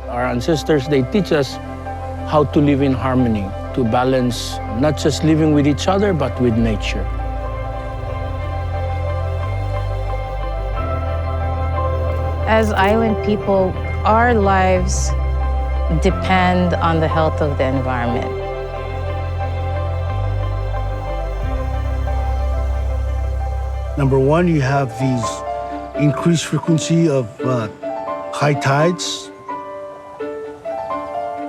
Our ancestors, they teach us how to live in harmony, to balance not just living with each other, but with nature. As island people, our lives depend on the health of the environment. Number one, you have these increased frequency of high tides.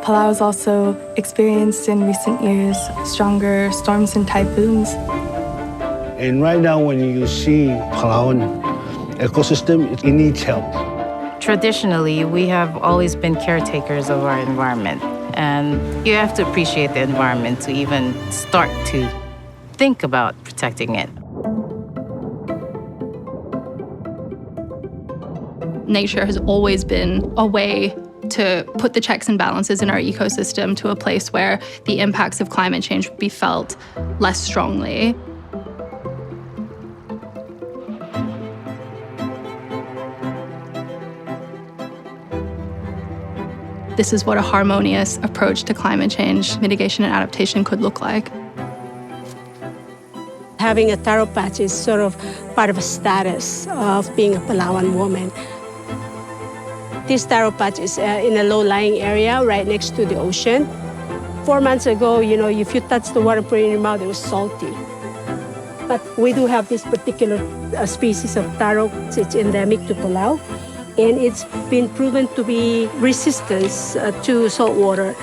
Palau has also experienced in recent years stronger storms and typhoons. And right now, when you see Palauan ecosystem, it needs help. Traditionally, we have always been caretakers of our environment, and you have to appreciate the environment to even start to think about protecting it. Nature has always been a way to put the checks and balances in our ecosystem to a place where the impacts of climate change would be felt less strongly. This is what a harmonious approach to climate change mitigation and adaptation could look like. Having a taro patch is sort of part of a status of being a Palauan woman. This taro patch is in a low-lying area right next to the ocean. 4 months ago, if you touch the water, put it in your mouth, it was salty. But we do have this particular species of taro. It's endemic to Palau, and it's been proven to be resistant to salt water.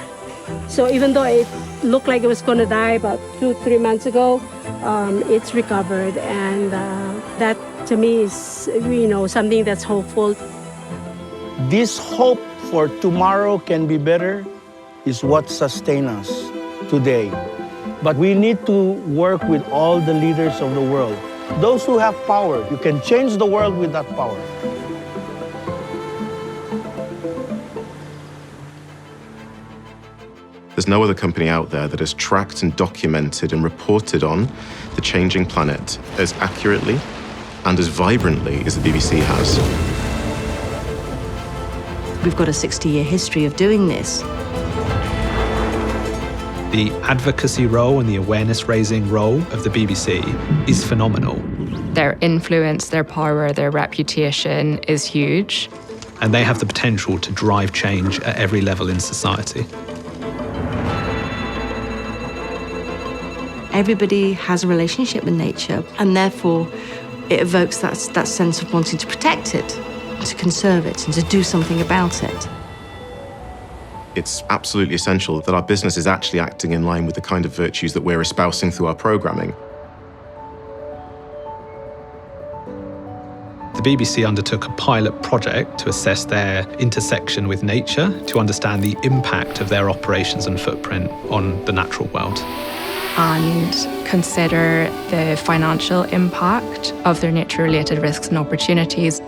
So even though it looked like it was going to die about 2-3 months ago, it's recovered, and that to me is something that's hopeful. This hope for tomorrow can be better is what sustains us today. But we need to work with all the leaders of the world. Those who have power, you can change the world with that power. There's no other company out there that has tracked and documented and reported on the changing planet as accurately and as vibrantly as the BBC has. We've got a 60-year history of doing this. The advocacy role and the awareness-raising role of the BBC is phenomenal. Their influence, their power, their reputation is huge. And they have the potential to drive change at every level in society. Everybody has a relationship with nature, and therefore it evokes that sense of wanting to protect it, to conserve it, and to do something about it. It's absolutely essential that our business is actually acting in line with the kind of virtues that we're espousing through our programming. The BBC undertook a pilot project to assess their intersection with nature, to understand the impact of their operations and footprint on the natural world. And consider the financial impact of their nature-related risks and opportunities.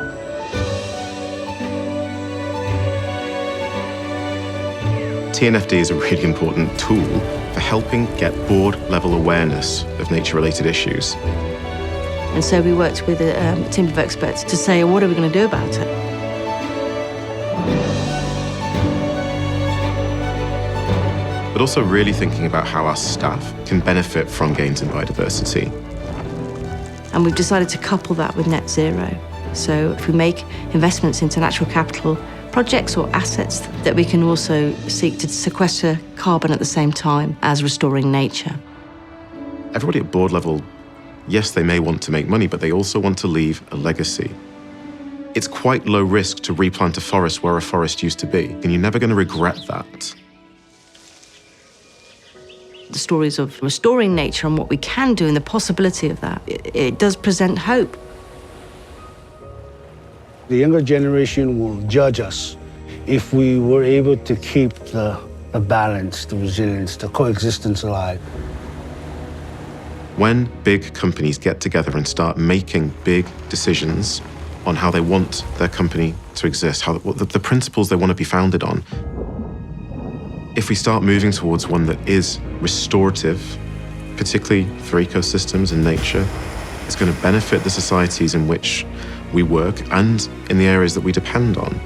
TNFD is a really important tool for helping get board-level awareness of nature-related issues. And so we worked with a team of experts to say, what are we going to do about it? But also really thinking about how our staff can benefit from gains in biodiversity. And we've decided to couple that with net zero. So if we make investments into natural capital projects or assets, that we can also seek to sequester carbon at the same time as restoring nature. Everybody at board level, yes, they may want to make money, but they also want to leave a legacy. It's quite low risk to replant a forest where a forest used to be, and you're never going to regret that. The stories of restoring nature and what we can do and the possibility of that, it does present hope. The younger generation will judge us if we were able to keep the balance, the resilience, the coexistence alive. When big companies get together and start making big decisions on how they want their company to exist, what the principles they want to be founded on, if we start moving towards one that is restorative, particularly for ecosystems and nature, it's going to benefit the societies in which we work and in the areas that we depend on.